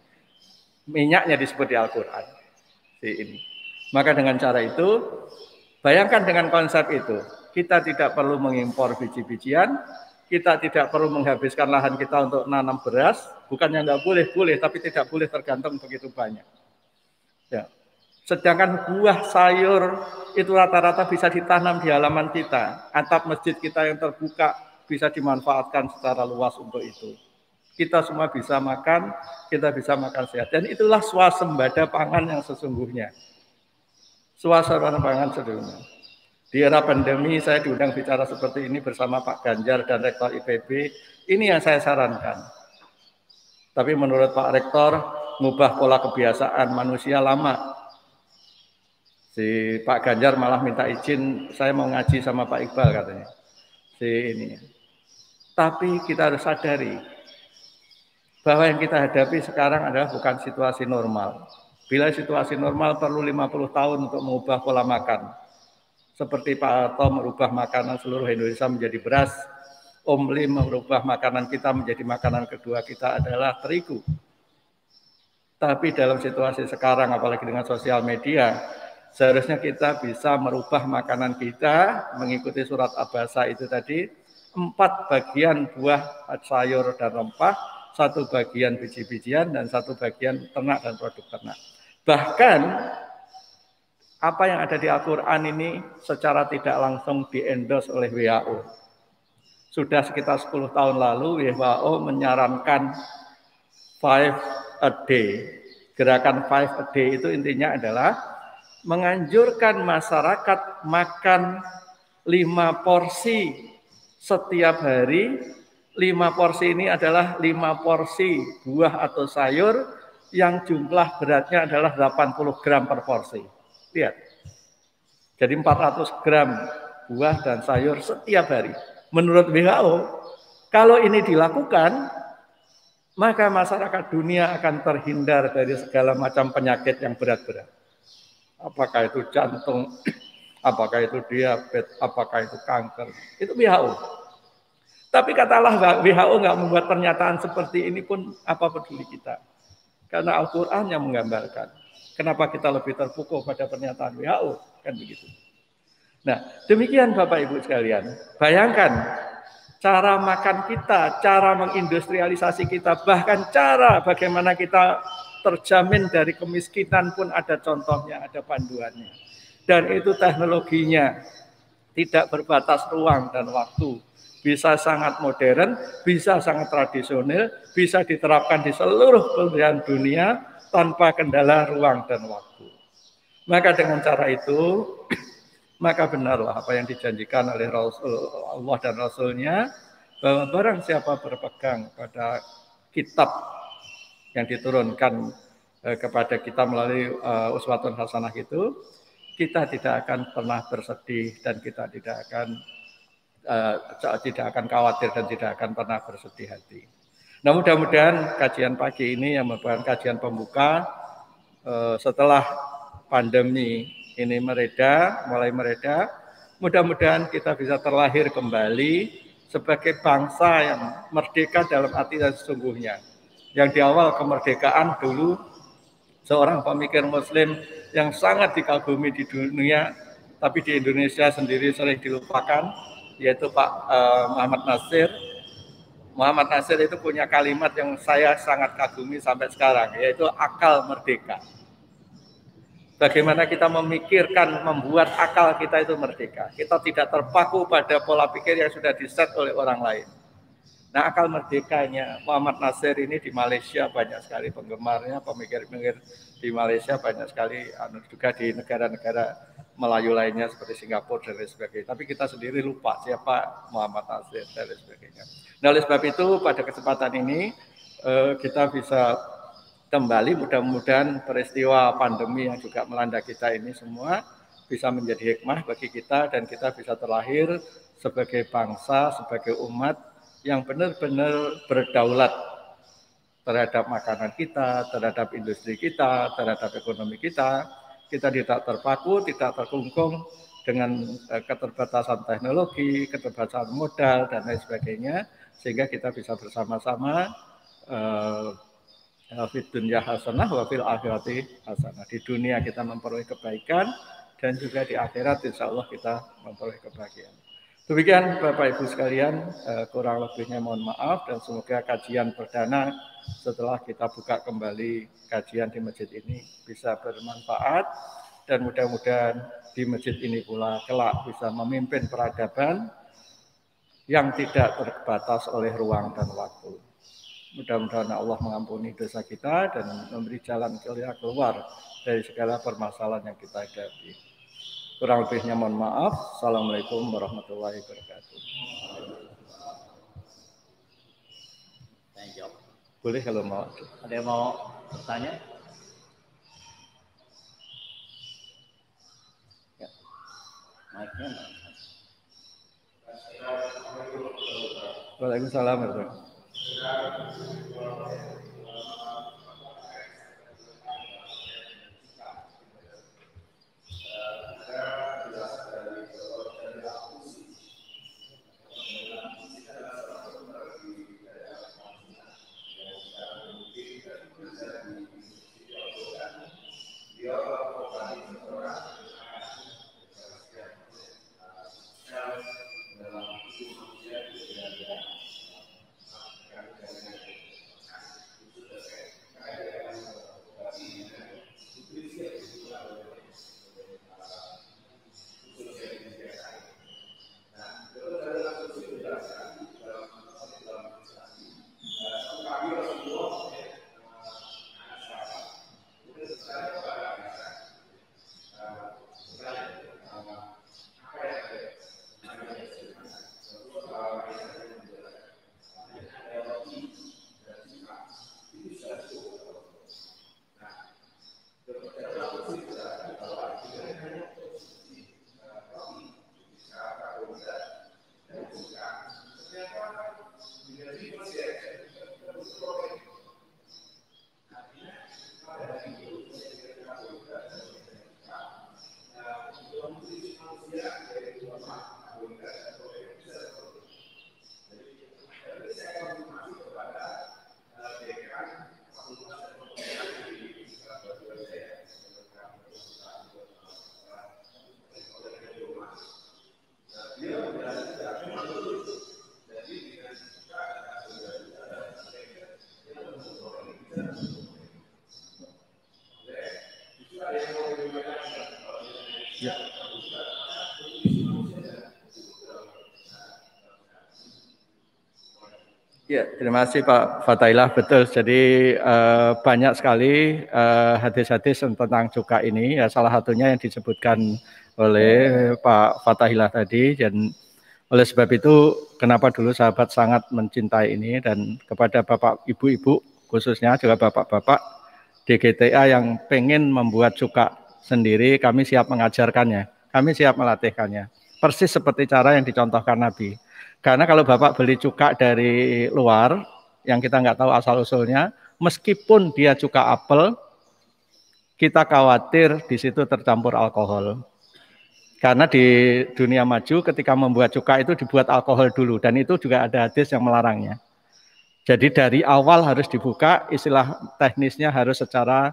minyaknya disebut di Al-Quran. Ini. Maka dengan cara itu, bayangkan dengan konsep itu, kita tidak perlu mengimpor biji-bijian, kita tidak perlu menghabiskan lahan kita untuk nanam beras, bukannya nggak boleh, tapi tidak boleh tergantung begitu banyak. Ya. Sedangkan buah sayur itu rata-rata bisa ditanam di halaman kita, atap masjid kita yang terbuka bisa dimanfaatkan secara luas untuk itu. Kita semua bisa makan, kita bisa makan sehat, dan itulah swasembada pangan yang sesungguhnya. Swasembada pangan sesungguhnya. Di era pandemi saya diundang bicara seperti ini bersama Pak Ganjar dan Rektor IPB. Ini yang saya sarankan. Tapi menurut Pak Rektor, ngubah pola kebiasaan manusia lama. Si Pak Ganjar malah minta izin, saya mau ngaji sama Pak Iqbal katanya. Si ini. Tapi kita harus sadari bahwa yang kita hadapi sekarang adalah bukan situasi normal. Bila situasi normal perlu 50 tahun untuk mengubah pola makan. Seperti Pak Harto merubah makanan seluruh Indonesia menjadi beras, Om Lim merubah makanan kita menjadi makanan kedua kita adalah terigu. Tapi dalam situasi sekarang, apalagi dengan sosial media, seharusnya kita bisa merubah makanan kita mengikuti surat Abasa itu tadi, 4 bagian buah, sayur dan rempah, 1 bagian biji-bijian, dan 1 bagian ternak dan produk ternak. Bahkan apa yang ada di Al-Quran ini secara tidak langsung di-endorse oleh WHO. Sudah sekitar 10 tahun lalu WHO menyarankan 5 a day. Gerakan 5 a day itu intinya adalah menganjurkan masyarakat makan 5 porsi setiap hari. 5 porsi ini adalah 5 porsi buah atau sayur yang jumlah beratnya adalah 80 gram per porsi. Lihat. Jadi 400 gram buah dan sayur setiap hari. Menurut WHO, kalau ini dilakukan, maka masyarakat dunia akan terhindar dari segala macam penyakit yang berat-berat. Apakah itu jantung, apakah itu diabetes, apakah itu kanker. Itu WHO. Tapi katalah WHO nggak membuat pernyataan seperti ini pun apa peduli kita. Karena Al-Quran yang menggambarkan. Kenapa kita lebih terpukul pada pernyataan WHO? Kan begitu. Nah, demikian Bapak Ibu sekalian. Bayangkan cara makan kita, cara mengindustrialisasi kita, bahkan cara bagaimana kita terjamin dari kemiskinan pun ada contohnya, ada panduannya. Dan itu teknologinya tidak berbatas ruang dan waktu. Bisa sangat modern, bisa sangat tradisional, bisa diterapkan di seluruh belahan dunia tanpa kendala ruang dan waktu. Maka dengan cara itu, maka benarlah apa yang dijanjikan oleh Allah dan Rasul-Nya, bahwa barang siapa berpegang pada kitab yang diturunkan kepada kita melalui uswatun hasanah itu, kita tidak akan pernah bersedih dan kita tidak akan khawatir dan tidak akan pernah bersedih hati. Nah, mudah-mudahan kajian pagi ini yang merupakan kajian pembuka setelah pandemi ini mulai mereda, mudah-mudahan kita bisa terlahir kembali sebagai bangsa yang merdeka dalam arti dan sesungguhnya. Yang di awal kemerdekaan dulu seorang pemikir Muslim yang sangat dikagumi di dunia, tapi di Indonesia sendiri sering dilupakan, yaitu Pak Muhammad Nasir. Muhammad Nasir itu punya kalimat yang saya sangat kagumi sampai sekarang, yaitu akal merdeka. Bagaimana kita memikirkan, membuat akal kita itu merdeka. Kita tidak terpaku pada pola pikir yang sudah diset oleh orang lain. Nah, akal merdekanya Muhammad Nasir ini di Malaysia banyak sekali penggemarnya, pemikir-pemikir di Malaysia banyak sekali, juga di negara-negara Melayu lainnya seperti Singapura dan lain sebagainya. Tapi kita sendiri lupa siapa Muhammad Nasir dan lain sebagainya. Nah, oleh sebab itu pada kesempatan ini kita bisa kembali, mudah-mudahan peristiwa pandemi yang juga melanda kita ini semua bisa menjadi hikmah bagi kita dan kita bisa terlahir sebagai bangsa, sebagai umat yang benar-benar berdaulat terhadap makanan kita, terhadap industri kita, terhadap ekonomi kita. Kita tidak terpaku, tidak terkungkung dengan keterbatasan teknologi, keterbatasan modal, dan lain sebagainya, sehingga kita bisa bersama-sama fid dunya hasanah wa fil akhirati hasanah. Di dunia kita memperoleh kebaikan dan juga di akhirat insya Allah kita memperoleh kebahagiaan. Demikian Bapak Ibu sekalian, kurang lebihnya mohon maaf dan semoga kajian perdana setelah kita buka kembali kajian di masjid ini bisa bermanfaat dan mudah-mudahan di masjid ini pula kelak bisa memimpin peradaban yang tidak terbatas oleh ruang dan waktu. Mudah-mudahan Allah mengampuni dosa kita dan memberi jalan keluar dari segala permasalahan yang kita hadapi. Kurang lebihnya mohon maaf. Assalamualaikum warahmatullahi wabarakatuh. Thank you. Boleh kalau mau. Ada yang mau bertanya? Ya. Mic-nya. Waalaikumsalam warahmatullahi. Ya, terima kasih Pak Fatailah, betul. Jadi banyak sekali hadis-hadis tentang cuka ini. Ya, salah satunya yang disebutkan oleh Pak Fatailah tadi. Dan oleh sebab itu, kenapa dulu sahabat sangat mencintai ini, dan kepada Bapak Ibu-ibu khususnya juga Bapak-Bapak di GTA yang pengen membuat cuka sendiri, kami siap mengajarkannya, kami siap melatihkannya. Persis seperti cara yang dicontohkan Nabi. Karena kalau Bapak beli cuka dari luar, yang kita nggak tahu asal-usulnya, meskipun dia cuka apel, kita khawatir di situ tercampur alkohol. Karena di dunia maju ketika membuat cuka itu dibuat alkohol dulu, dan itu juga ada hadis yang melarangnya. Jadi dari awal harus dibuka, istilah teknisnya harus secara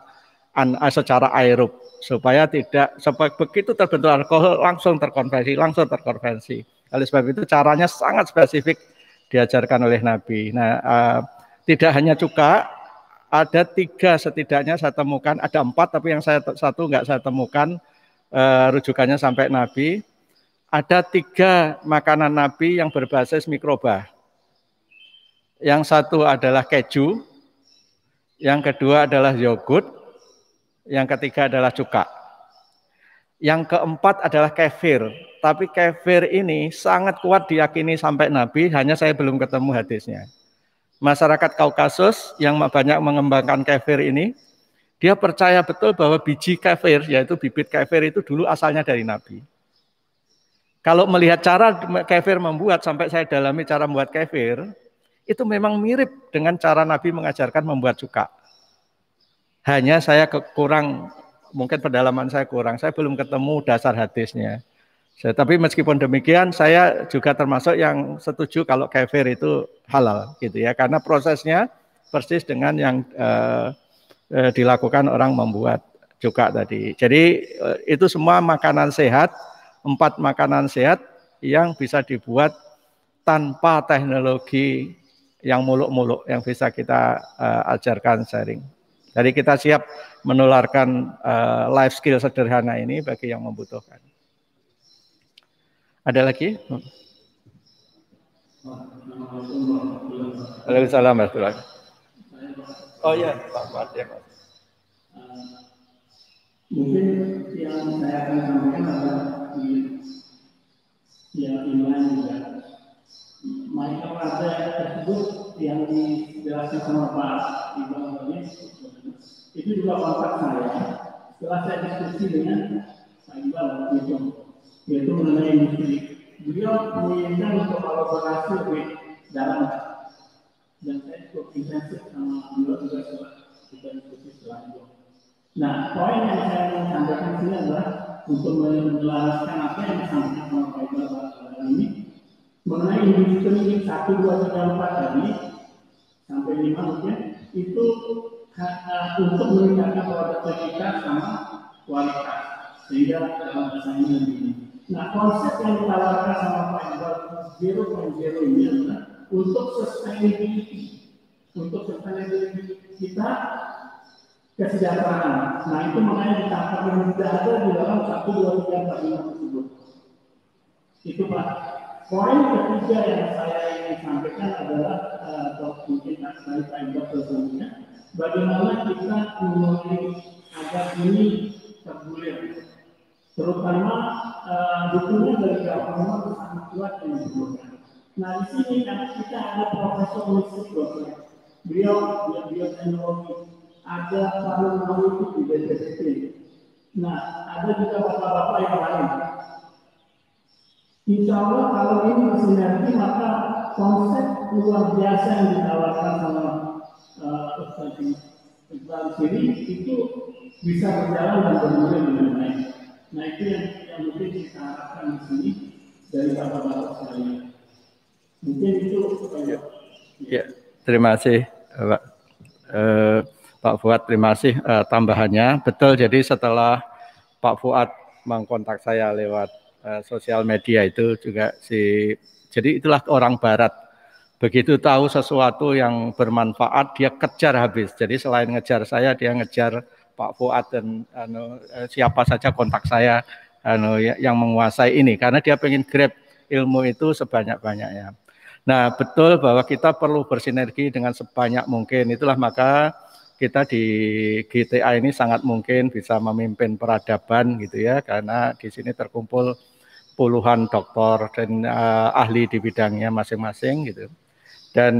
aerob, supaya begitu terbentuk alkohol langsung terkonversi. Oleh sebab itu caranya sangat spesifik diajarkan oleh Nabi. Nah, tidak hanya cuka, ada 3 setidaknya saya temukan, ada 4 tapi yang satu nggak saya temukan rujukannya sampai Nabi. Ada 3 makanan Nabi yang berbasis mikroba. Yang satu adalah keju, yang kedua adalah yogurt, yang ketiga adalah cuka. Yang keempat adalah kefir. Tapi kefir ini sangat kuat diyakini sampai Nabi, hanya saya belum ketemu hadisnya. Masyarakat Kaukasus yang banyak mengembangkan kefir ini, dia percaya betul bahwa biji kefir, yaitu bibit kefir itu dulu asalnya dari Nabi. Kalau melihat cara kefir membuat, sampai saya dalami cara membuat kefir, itu memang mirip dengan cara Nabi mengajarkan membuat cuka. Hanya saya kurang, mungkin pendalaman saya kurang, saya belum ketemu dasar hadisnya. Tapi meskipun demikian, saya juga termasuk yang setuju kalau kefir itu halal, gitu ya, karena prosesnya persis dengan yang dilakukan orang membuat cuka tadi. Jadi itu semua makanan sehat, 4 makanan sehat yang bisa dibuat tanpa teknologi yang muluk-muluk yang bisa kita ajarkan sharing. Jadi kita siap menularkan life skill sederhana ini bagi yang membutuhkan. Ada lagi? Waalaikumsalam warahmatullahi wabarakatuh. Oh iya, Pak Fuad ya, Pak. Mungkin yang saya akan sampaikan adalah yang iman juga. Mikroba tersebut yang dijelaskan sama Pak Iqbal tadi, itu juga kontak saya. Setelah saya diskusi dengan Pak Iqbal itu, yaitu mengenai industri, beliau menginginkan untuk kolaborasi lebih dalam, dan saya cukup intensif sama beliau juga setelah kita diskusi setelah itu. Nah, poin yang saya mau sampaikan sini adalah untuk menjelaskan apa yang disampaikan sama Pak Iqbal pada ini mengenai industri 1, 2, 3, 4 tadi sampai 5 mungkin itu untuk meningkatkan produktivitas sama kualitas sehingga dalam persaingan ini. Nah, konsep yang ditawarkan sama Pak Iqbal 0.0 ini adalah untuk sustainability, kita kesejahteraan. Nah, itu makanya ditangkap yang tidak ada di dalam 1, 2, 3, 4, 5 tersebut. Itu Pak. Poin ketiga yang saya ingin sampaikan adalah atau mungkin dari Pak Iqbal sebelumnya, bagaimana kita memulai agar ini tergulir, terutama dukungan dari government sangat kuat yang dibutuhkan. Nah, di sini kan kita ada Profesor Musik Dokter, beliau teknologi, ada Pak Nurul di BPPT. Nah, ada juga bapak-bapak yang lain. Insya Allah kalau ini bersinergi maka konsep luar biasa yang ditawarkan sama Ustaz Iqbal sini itu bisa berjalan dan berjalan dengan baik. Nah, itu yang mungkin kita harapkan di sini dari bapak-bapak sekalian. Mungkin itu ya. Terima kasih Pak Fuad, terima kasih tambahannya. Betul, jadi setelah Pak Fuad mengkontak saya lewat sosial media itu juga jadi itulah orang barat, begitu tahu sesuatu yang bermanfaat dia kejar habis. Jadi selain ngejar saya, dia ngejar Pak Fuad dan siapa saja kontak saya yang menguasai ini, karena dia pengen grab ilmu itu sebanyak-banyaknya. Nah, betul bahwa kita perlu bersinergi dengan sebanyak mungkin. Itulah maka kita di GTA ini sangat mungkin bisa memimpin peradaban gitu ya, karena di sini terkumpul puluhan doktor dan ahli di bidangnya masing-masing gitu. Dan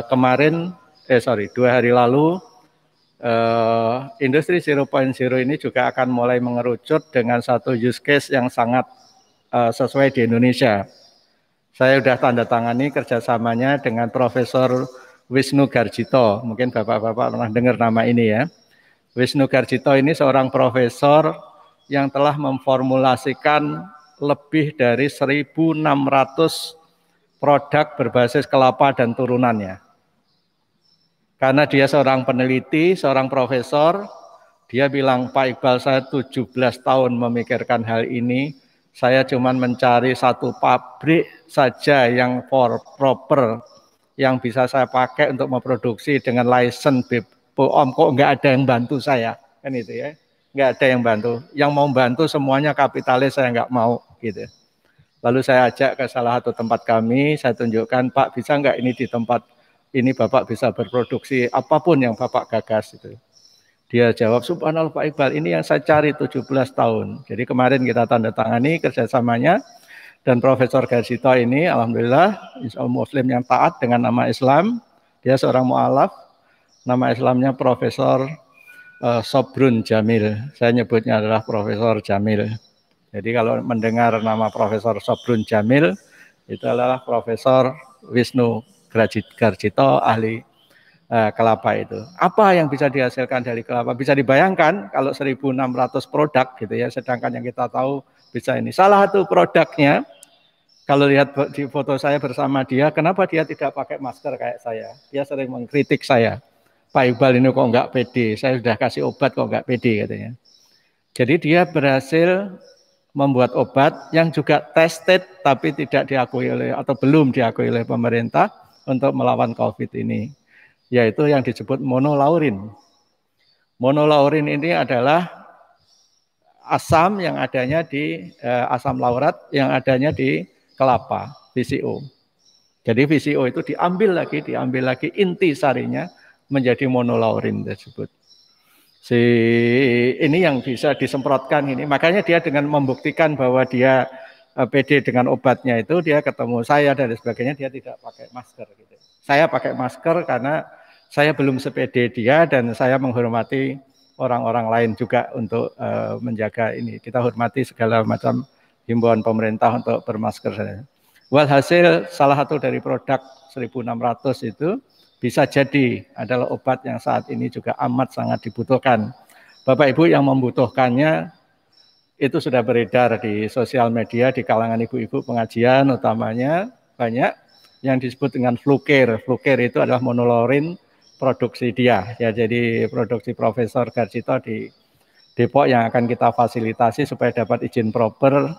kemarin 2 hari lalu industri 0.0 ini juga akan mulai mengerucut dengan satu use case yang sangat sesuai di Indonesia. Saya sudah tanda tangani kerjasamanya dengan Profesor Wisnu Garjito. Mungkin bapak-bapak pernah dengar nama ini ya. Wisnu Garjito ini seorang profesor yang telah memformulasikan lebih dari 1.600 produk berbasis kelapa dan turunannya. Karena dia seorang peneliti, seorang profesor, dia bilang, Pak Iqbal, saya 17 tahun memikirkan hal ini. Saya cuma mencari satu pabrik saja yang proper, yang bisa saya pakai untuk memproduksi dengan license BPOM. Kok nggak ada yang bantu saya, kan itu ya? Nggak ada yang bantu. Yang mau bantu semuanya kapitalis, saya nggak mau gitu. Lalu saya ajak ke salah satu tempat kami, saya tunjukkan, Pak, bisa nggak ini di tempat ini Bapak bisa berproduksi apapun yang Bapak gagas itu. Dia jawab, subhanallah Pak Iqbal, ini yang saya cari 17 tahun. Jadi kemarin kita tanda tangani kerjasamanya, dan Profesor Garjito ini alhamdulillah Muslim yang taat dengan nama Islam. Dia seorang mu'alaf, nama Islamnya Profesor Sobrun Jamil. Saya nyebutnya adalah Profesor Jamil. Jadi kalau mendengar nama Profesor Sobrun Jamil, itu adalah Profesor Wisnu Garjito, ahli kelapa itu. Apa yang bisa dihasilkan dari kelapa? Bisa dibayangkan kalau 1.600 produk gitu ya, sedangkan yang kita tahu bisa ini. Salah satu produknya, kalau lihat di foto saya bersama dia, kenapa dia tidak pakai masker kayak saya? Dia sering mengkritik saya. Pak Iqbal ini kok nggak pede, saya sudah kasih obat kok nggak pede katanya. Jadi dia berhasil membuat obat yang juga tested tapi tidak diakui oleh atau belum diakui oleh pemerintah untuk melawan COVID ini, yaitu yang disebut monolaurin. Monolaurin ini adalah asam yang adanya di asam laurat yang adanya di kelapa, VCO. Jadi VCO itu diambil lagi inti sarinya menjadi monolaurin tersebut. Ini yang bisa disemprotkan ini. Makanya dia dengan membuktikan bahwa dia pede dengan obatnya itu, dia ketemu saya dan sebagainya, dia tidak pakai masker gitu. Saya pakai masker karena saya belum sepede dia dan saya menghormati orang-orang lain juga untuk menjaga ini. Kita hormati segala macam himbauan pemerintah untuk bermasker. Walhasil salah satu dari produk 1600 itu bisa jadi adalah obat yang saat ini juga amat sangat dibutuhkan. Bapak Ibu yang membutuhkannya itu sudah beredar di sosial media di kalangan ibu-ibu pengajian utamanya banyak yang disebut dengan Flucare. Flucare itu adalah monolaurin produksi dia. Ya, jadi produksi Profesor Garcito di Depok yang akan kita fasilitasi supaya dapat izin proper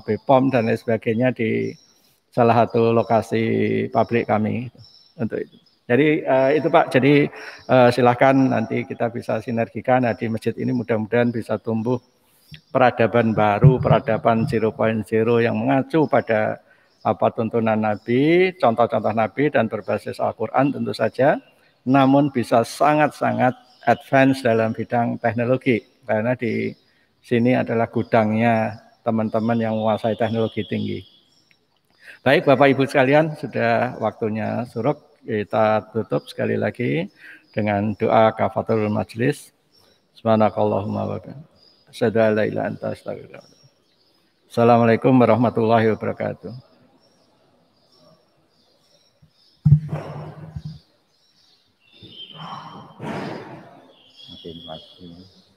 BPOM dan lain sebagainya di salah satu lokasi pabrik kami untuk itu. Jadi itu Pak, jadi silakan nanti kita bisa sinergikan. Nah, di masjid ini mudah-mudahan bisa tumbuh peradaban baru, peradaban 0.0 yang mengacu pada apa tuntunan Nabi, contoh-contoh Nabi dan berbasis Al-Quran tentu saja, namun bisa sangat-sangat advance dalam bidang teknologi, karena di sini adalah gudangnya teman-teman yang menguasai teknologi tinggi. Baik Bapak Ibu sekalian, sudah waktunya suruk. Kita tutup sekali lagi dengan doa kafatul majlis. Subhanakallahumma wa bihamdika. Assalamualaikum warahmatullahi wabarakatuh. Terima kasih.